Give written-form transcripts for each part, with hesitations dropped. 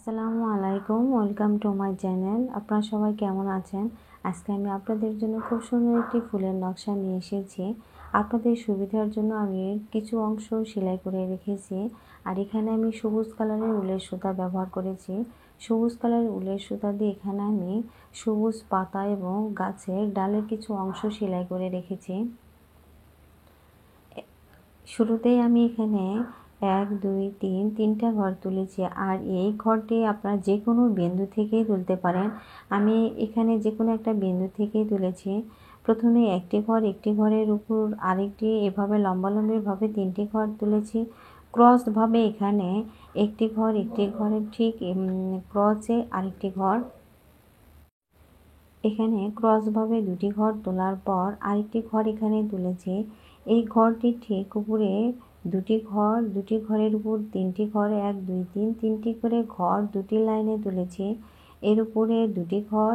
আসসালামু আলাইকুম, welcome to my channel. আপনারা সবাই কেমন আছেন? আজকে আমি আপনাদের জন্য খুব সুন্দর একটি ফুলের নকশা নিয়ে এসেছি। আপনাদের সুবিধার জন্য আমি কিছু অংশ সেলাই করে রেখেছি। আর এখানে আমি সবুজ কালারের উলের সুতা ব্যবহার করেছি। সবুজ কালারের উলের সুতা দিয়ে এখানে আমি সবুজ পাতা এবং গাছের ডালের কিছু অংশ সেলাই করে রেখেছি। শুরুতেই আমি এখানে 1 2 3 তিনটা ঘর তুলেছি। আর এই ঘরটি আপনারা যে কোনো বিন্দু থেকেই তুলতে পারেন। আমি এখানে যে কোনো একটা বিন্দু থেকেই তুলেছি। প্রথমে একটি ঘরের উপর আরেকটি, এভাবে লম্বালম্বিভাবে তিনটি ঘর তুলেছি। ক্রসভাবে এখানে একটি ঘরের ঠিক ক্রসে আরেকটি ঘর, এখানে ক্রসভাবে দুটি ঘর তোলার পর আরেকটি ঘর এখানে তুলেছি। এই ঘরটির ঠিক উপরে দুটি ঘরের উপর তিনটি ঘর, 1 2 3 তিনটি করে ঘর দুটি লাইনে তুলেছি। এর উপরে দুটি ঘর,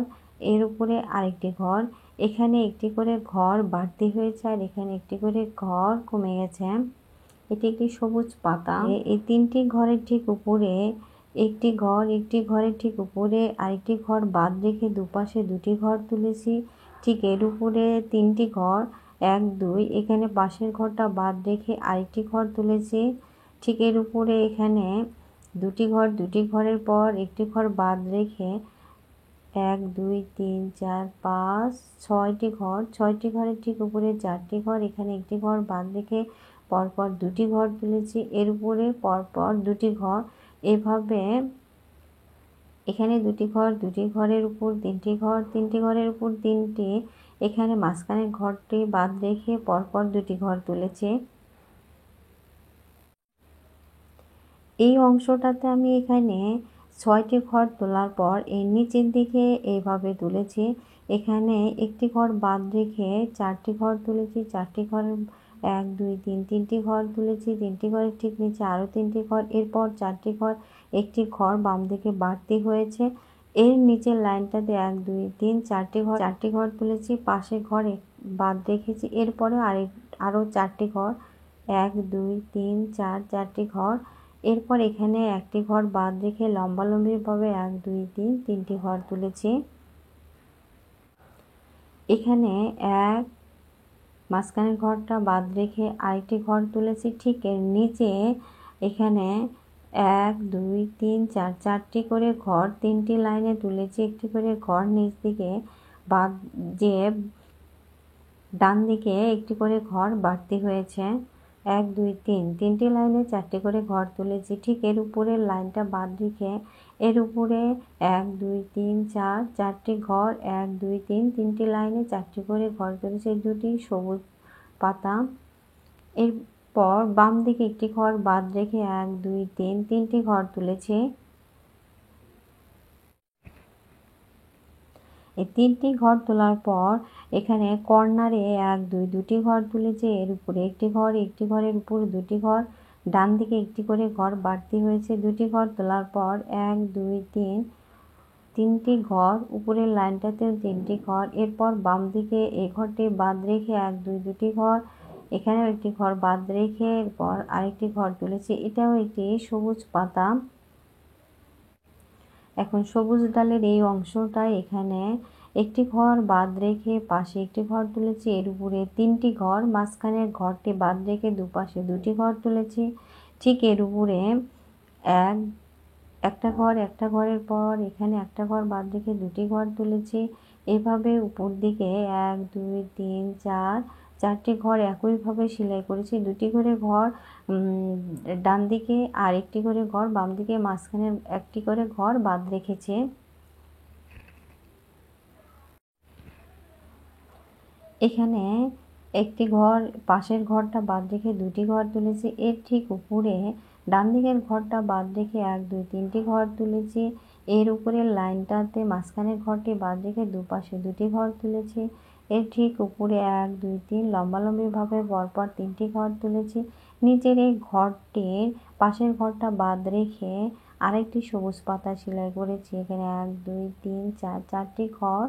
এর উপরে আরেকটি ঘর, এখানে একটি করে ঘর বাড়তি হয়েছে আর এখানে একটি করে ঘর কমে গেছে। এটি একটি সবুজ পাতা। এই তিনটি ঘরের ঠিক উপরে একটি ঘরের ঠিক উপরে আরেকটি ঘর বাদ রেখে দুপাশে দুটি ঘর তুলেছি। ঠিক এর উপরে তিনটি ঘর, 1 2, এখানে পাশের ঘরটা বাদ রেখে আরেকটি ঘর তুলেছি। ঠিক এর উপরে এখানে দুটি ঘরের পর একটি ঘর বাদ রেখে 1 2 3 4 5 6টি ঘর, 6টি ঘরের ঠিক উপরে 4টি ঘর, এখানে একটি ঘর বাদ রেখে পরপর দুটি ঘর তুলেছি। এর উপরে পরপর দুটি ঘর, এভাবে এখানে দুটি ঘরের উপর তিনটি ঘর, তিনটি ঘরের উপর তিনটি, এখানে মাঝখানের ঘরটি বাদ রেখে পরপর দুটি ঘর তুলেছি। এই অংশটাতে আমি এখানে 6টি ঘর তোলার পর এর নিচের দিকে এইভাবে তুলেছি। এখানে একটি ঘর বাদ রেখে 4টি ঘর তুলেছি। 4টি ঘরের 1 2 3 তিনটি ঘর তুলেছি। তিনটি ঘরের ঠিক নিচে আরও তিনটি ঘর, এরপর 4টি ঘর, একটি ঘর বাম দিকে বাড়তি হয়েছে। এর নিচের লাইনটাতে 1 2 3 চারটি ঘর তুলেছি। পাশে ঘর বাদ রেখেছি। এরপরে আরও 4টি ঘর, 1 2 3 4 চারটি ঘর। এরপর এখানে একটি ঘর বাদ রেখে লম্বালম্বিভাবে 1 2 3 তিনটি ঘর তুলেছি। এখানে মাঝখানের ঘরটা বাদ রেখে আরেকটি ঘর তুলেছি। ঠিক এর নিচে এখানে 1 2 3 4 চারটি করে ঘর তিনটি লাইনে তুলেছি। একটি করে ঘর নিচ দিকে বাদ, যে ডান দিকে একটি করে ঘর বাড়তি হয়েছে। 1 2 3 তিনটি লাইনে 4টি করে ঘর তুলেছি। ঠিক এর উপরের লাইনটা বাদ রেখে এর উপরে 1 2 3 4 চারটি ঘর, 1 2 3 তিনটি লাইনে 4টি করে ঘর তুলেছি। দুটি সবুজ পাতা। এরপর বাম দিকে একটি ঘর বাদ রেখে 1 2 3 তিনটি ঘর তুলেছি। এই তিনটি ঘর তোলার পর এখানে কর্নারে 1 2 দুটি ঘর তুলেছি। এর উপরে একটি ঘরের উপর দুটি ঘর, ডান দিকে একটি করে ঘর বাড়তি হয়েছে। দুটি ঘর তোলার পর 1 2 3 তিনটি ঘর, উপরের লাইনটাতেও তিনটি ঘর। এরপর বাম দিকে এই ঘরটি বাদ রেখে 1 2 দুটি ঘর, এখানেও একটি ঘর বাদ রেখে এরপর আরেকটি ঘর তুলেছি। এটাও একটি সবুজ পাতা। এখন সবুজ ডালের এই অংশটা, এখানে একটি ঘর বাদ রেখে পাশে একটি ঘর তুলেছি। এর উপরে তিনটি ঘর, মাঝখানের ঘরটি বাদ রেখে দুপাশে দুটি ঘর তুলেছি। ঠিক এর উপরে একটা ঘরের পর এখানে একটা ঘর বাদ রেখে দুটি ঘর তুলেছি। এভাবে উপর দিকে 1 2 3 4 চারটি ঘর একইভাবে সেলাই করেছি। দুটি করে ঘর ডান দিকে আর একটি করে ঘর বাম দিকে, মাঝখানে একটি করে ঘর বাদ রেখেছি। এখানে একটি ঘর, পাশের ঘরটা বাদ রেখে দুটি ঘর তুলেছি। এর ঠিক উপরে ডান দিকের ঘরটা বাদ রেখে 1 2 তিনটি ঘর তুলেছি। এর উপরের লাইনটাতে মাঝখানের ঘরটি বাদ রেখে দুপাশে দুটি ঘর তুলেছি। এর ঠিক উপরে 1 2 3 লম্বালম্বিভাবে পরপর তিনটি ঘর তুলেছি। নিচের এই ঘরটির পাশের ঘরটা বাদ রেখে আরেকটি সবুজ পাতা সেলাই করেছি। এখানে 1 2 3 4 চারটি ঘর,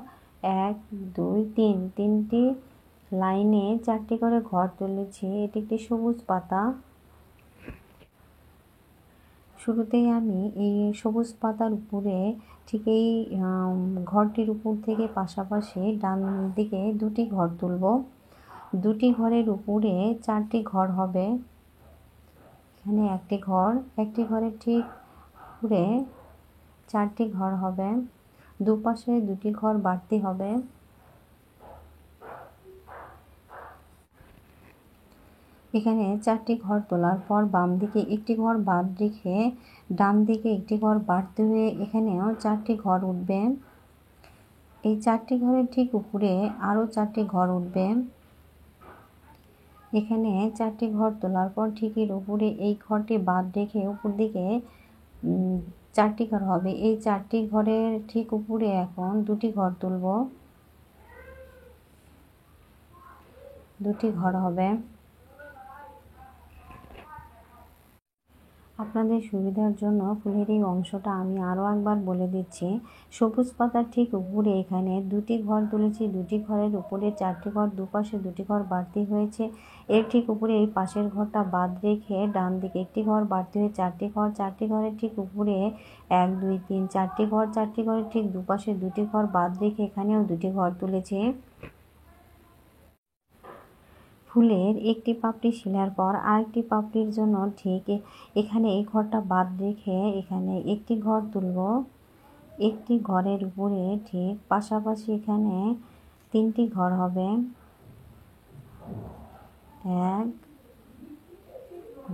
1 2 3 তিনটি লাইনে 4টি করে ঘর তুলেছি। এটি একটি সবুজ পাতা। শুরুতেই আমি এই সবুজ পাতার উপরে ঠিক এই ঘরটির উপর থেকে পাশাপাশি ডান দিকে দুটি ঘর তুলব। দুটি ঘরের উপরে 4টি ঘর হবে। এখানে একটি ঘর, একটি ঘরের ঠিক উপরে 4টি ঘর হবে। দুপাশে দুটি ঘর বাড়তি হবে। এখানে 4টি ঘর তোলার পর বাম দিকে একটি ঘর বাদ রেখে ডান দিকে একটি ঘর বাড়তি হয়ে এখানেও 4টি ঘর উঠবে। এই 4টি ঘরের ঠিক উপরে আরও 4টি ঘর উঠবে। এখানে 4টি ঘর তোলার পর ঠিক এর উপরে এই ঘরটি বাদ রেখে উপর দিকে 4টি ঘর হবে। এই 4টি ঘরের ঠিক উপরে এখন দুটি ঘর তুলব। দুটি ঘর হবে। আপনাদের সুবিধার জন্য ফুলের এই অংশটা আমি আরও একবার বলে দিচ্ছি। সবুজ পাতার ঠিক উপরে এখানে দুটি ঘর তুলেছি। দুটি ঘরের উপরে 4টি ঘর, দুপাশে দুটি ঘর বাড়তি হয়েছে। এর ঠিক উপরে এই পাশের ঘরটা বাদ রেখে ডান দিকে একটি ঘর বাড়তি হয়ে 4টি ঘর, 4টি ঘরের ঠিক উপরে 1 2 3 4টি ঘর, 4টি ঘরের ঠিক দুপাশে দুটি ঘর বাদ রেখে এখানেও দুটি ঘর তুলেছি। ফুলের একটি পাপড়ি সেলাইয়ের পর আরেকটি পাপড়ির জন্য ঠিক এখানে এই ঘরটা বাদ রেখে এখানে একটি ঘর তুলব। একটি ঘরের উপরে ঠিক পাশাপাশি এখানে 3টি ঘর হবে। 1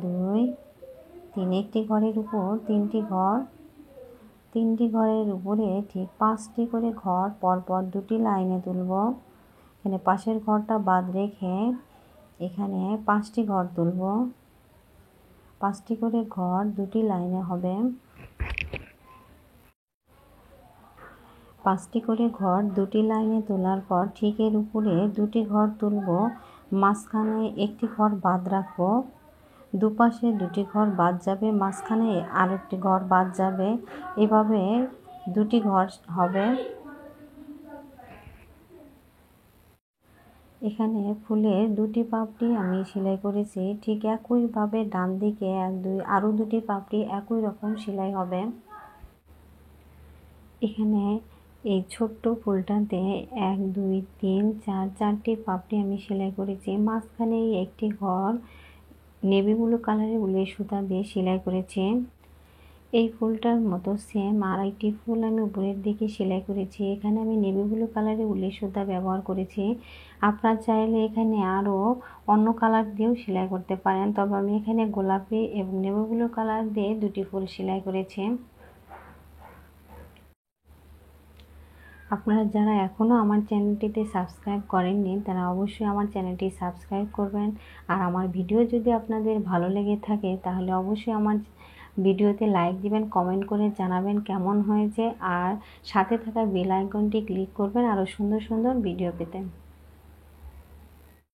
2 3 একটি ঘরের উপর 3টি ঘর। 3টি ঘরের উপরে ঠিক 5টি করে ঘর পরপর দুটি লাইনে তুলব। এখানে পাশের ঘরটা বাদ রেখে এখানে 5টি ঘর তুলব। 5টি করে ঘর দুটি লাইনে হবে। 5টি করে ঘর দুটি লাইনে তোলার পর ঠিক এর উপরে দুটি ঘর তুলব। মাঝখানে একটি ঘর বাদ রাখবো। দুপাশে দুটি ঘর বাদ যাবে, মাঝখানে আরেকটি ঘর বাদ যাবে। এভাবে দুটি ঘর হবে। এখানে ফুলের দুটি পাপড়ি আমি সেলাই করেছি। ঠিক একইভাবে ডান দিকে 1 2 আরও দুটি পাপড়ি একই রকম সেলাই হবে। এখানে এই ছোট্ট ফুলটাতে 1 2 3 4 4টি পাপড়ি আমি সেলাই করেছি। মাঝখানে একটি ঘর নেভি ব্লু কালারের উলের সুতা দিয়ে সেলাই করেছি। এই ফুলটার মতো সেম আরেকটি ফুল আমি উপরের দিকে সেলাই করেছি। এখানে আমি নেভি ব্লু কালারের উলের সুতা ব্যবহার করেছি। আপনারা চাইলে এখানে আরও অন্য কালার দিয়েও সেলাই করতে পারেন, তবে আমি এখানে গোলাপি এবং নেভি ব্লু কালার দিয়ে দুটি ফুল সেলাই করেছি। আপনারা যারা এখনও আমার চ্যানেলটিতে সাবস্ক্রাইব করেননি তারা অবশ্যই আমার চ্যানেলটি সাবস্ক্রাইব করবেন। আর আমার ভিডিও যদি আপনাদের ভালো লেগে থাকে তাহলে অবশ্যই আমার ভিডিওতে লাইক দিবেন, কমেন্ট করে জানাবেন কেমন হয়েছে, আর সাথে থাকা বেল আইকনটি ক্লিক করবেন আরও সুন্দর সুন্দর ভিডিও পেতে।